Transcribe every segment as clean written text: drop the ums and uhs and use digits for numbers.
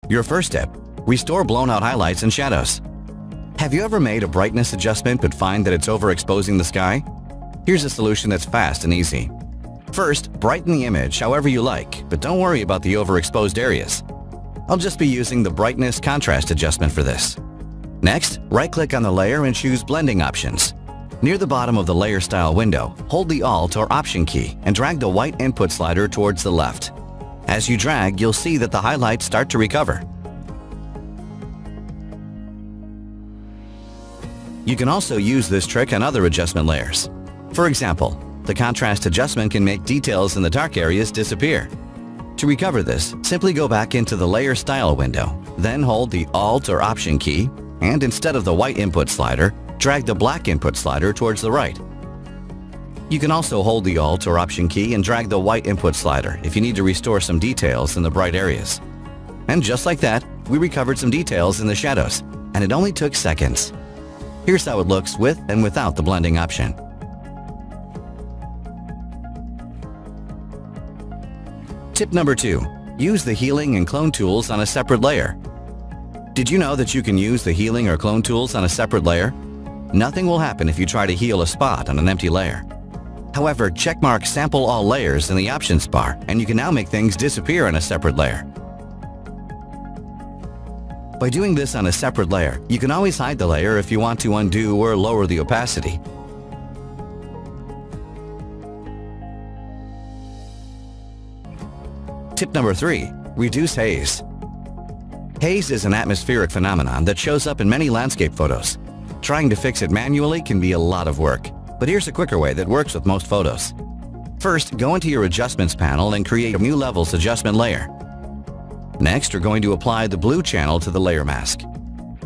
Your first tip: restore blown out highlights and shadows. Have you ever made a brightness adjustment but find that it's overexposing the sky? Here's a solution that's fast and easy. First, brighten the image however you like, but don't worry about the overexposed areas. I'll just be using the brightness contrast adjustment for this. Next, right-click on the layer and choose Blending Options. Near the bottom of the Layer Style window, hold the Alt or Option key and drag the white input slider towards the left. As you drag, you'll see that the highlights start to recover. You can also use this trick on other adjustment layers. For example, the contrast adjustment can make details in the dark areas disappear. To recover this, simply go back into the Layer Style window, then hold the Alt or Option key, and instead of the white input slider, drag the black input slider towards the right. You can also hold the Alt or Option key and drag the white input slider if you need to restore some details in the bright areas. And just like that, we recovered some details in the shadows, and it only took seconds. Here's how it looks with and without the blending option. Tip number 2. Use the healing and clone tools on a separate layer. Did you know that you can use the healing or clone tools on a separate layer? Nothing will happen if you try to heal a spot on an empty layer. However, checkmark Sample All Layers in the Options bar and you can now make things disappear on a separate layer. By doing this on a separate layer, you can always hide the layer if you want to undo or lower the opacity. Tip number 3. Reduce haze. Haze is an atmospheric phenomenon that shows up in many landscape photos. Trying to fix it manually can be a lot of work, but here's a quicker way that works with most photos. First, go into your Adjustments panel and create a new Levels adjustment layer. Next, you're going to apply the blue channel to the layer mask.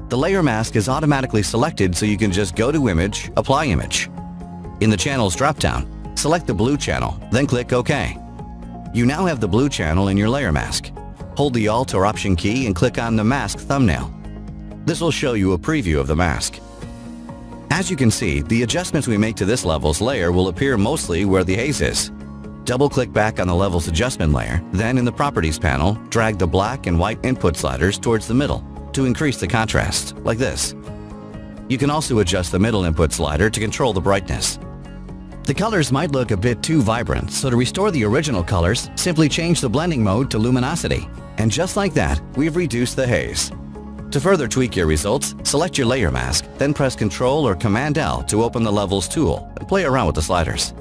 The layer mask is automatically selected, so you can just go to Image, Apply Image. In the Channels drop-down, select the blue channel, then click OK. You now have the blue channel in your layer mask. Hold the Alt or Option key and click on the mask thumbnail. This will show you a preview of the mask. As you can see, the adjustments we make to this Levels layer will appear mostly where the haze is. Double-click back on the Levels adjustment layer, then in the Properties panel, drag the black and white input sliders towards the middle to increase the contrast, like this. You can also adjust the middle input slider to control the brightness. The colors might look a bit too vibrant, so to restore the original colors, simply change the blending mode to luminosity. And just like that, we've reduced the haze. To further tweak your results, select your layer mask, then press Ctrl or Command L to open the Levels tool and play around with the sliders.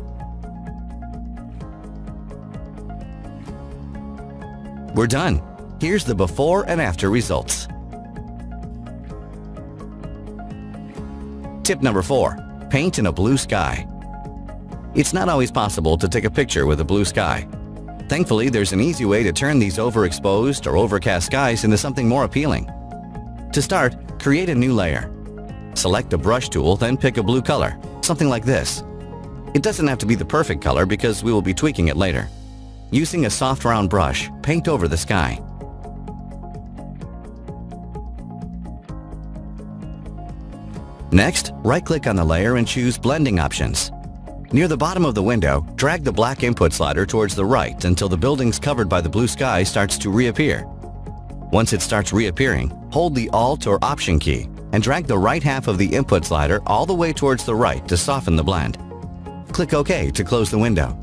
We're done. Here's the before and after results. Tip number 4. Paint in a blue sky. It's not always possible to take a picture with a blue sky. Thankfully, there's an easy way to turn these overexposed or overcast skies into something more appealing. To start, create a new layer. Select the brush tool, then pick a blue color, something like this. It doesn't have to be the perfect color because we will be tweaking it later. Using a soft round brush, paint over the sky. Next, right-click on the layer and choose Blending Options. Near the bottom of the window, drag the black input slider towards the right until the buildings covered by the blue sky starts to reappear. Once it starts reappearing, hold the Alt or Option key and drag the right half of the input slider all the way towards the right to soften the blend. Click OK to close the window.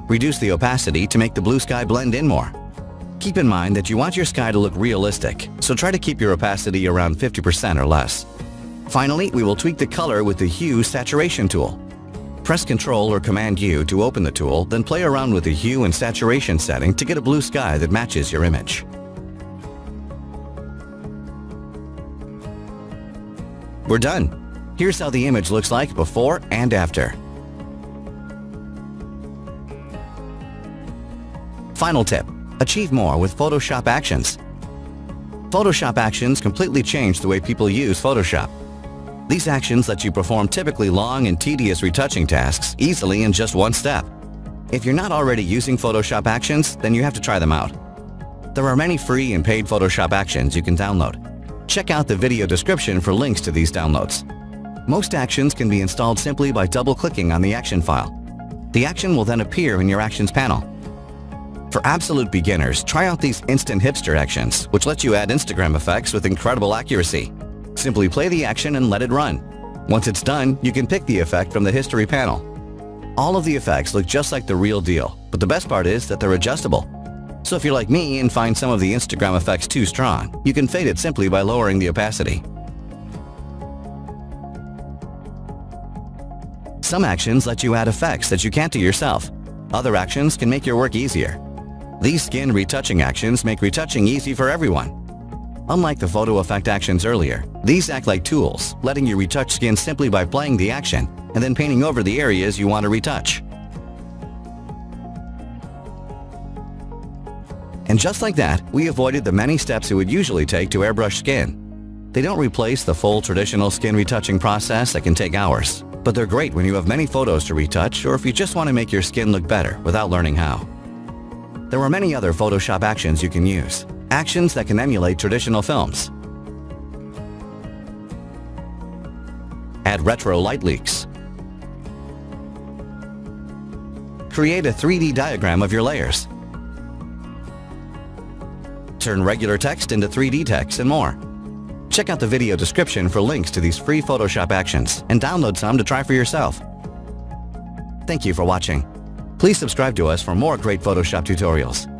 Reduce the opacity to make the blue sky blend in more. Keep in mind that you want your sky to look realistic, so try to keep your opacity around 50% or less. Finally, we will tweak the color with the Hue Saturation tool. Press Ctrl or Command U to open the tool, then play around with the hue and saturation setting to get a blue sky that matches your image. We're done. Here's how the image looks like before and after. Final tip: achieve more with Photoshop Actions. Photoshop Actions completely changed the way people use Photoshop. These actions let you perform typically long and tedious retouching tasks easily in just one step. If you're not already using Photoshop Actions, then you have to try them out. There are many free and paid Photoshop Actions you can download. Check out the video description for links to these downloads. Most actions can be installed simply by double-clicking on the action file. The action will then appear in your Actions panel. For absolute beginners, try out these instant hipster actions, which let you add Instagram effects with incredible accuracy. Simply play the action and let it run. Once it's done, you can pick the effect from the history panel. All of the effects look just like the real deal, but the best part is that they're adjustable. So if you're like me and find some of the Instagram effects too strong, you can fade it simply by lowering the opacity. Some actions let you add effects that you can't do yourself. Other actions can make your work easier. These skin retouching actions make retouching easy for everyone. Unlike the photo effect actions earlier, these act like tools, letting you retouch skin simply by playing the action and then painting over the areas you want to retouch. And just like that, we avoided the many steps it would usually take to airbrush skin. They don't replace the full traditional skin retouching process that can take hours, but they're great when you have many photos to retouch or if you just want to make your skin look better without learning how. There are many other Photoshop actions you can use, actions that can emulate traditional films. Add retro light leaks. Create a 3D diagram of your layers. Turn regular text into 3D text and more. Check out the video description for links to these free Photoshop actions and download some to try for yourself. Thank you for watching. Please subscribe to us for more great Photoshop tutorials.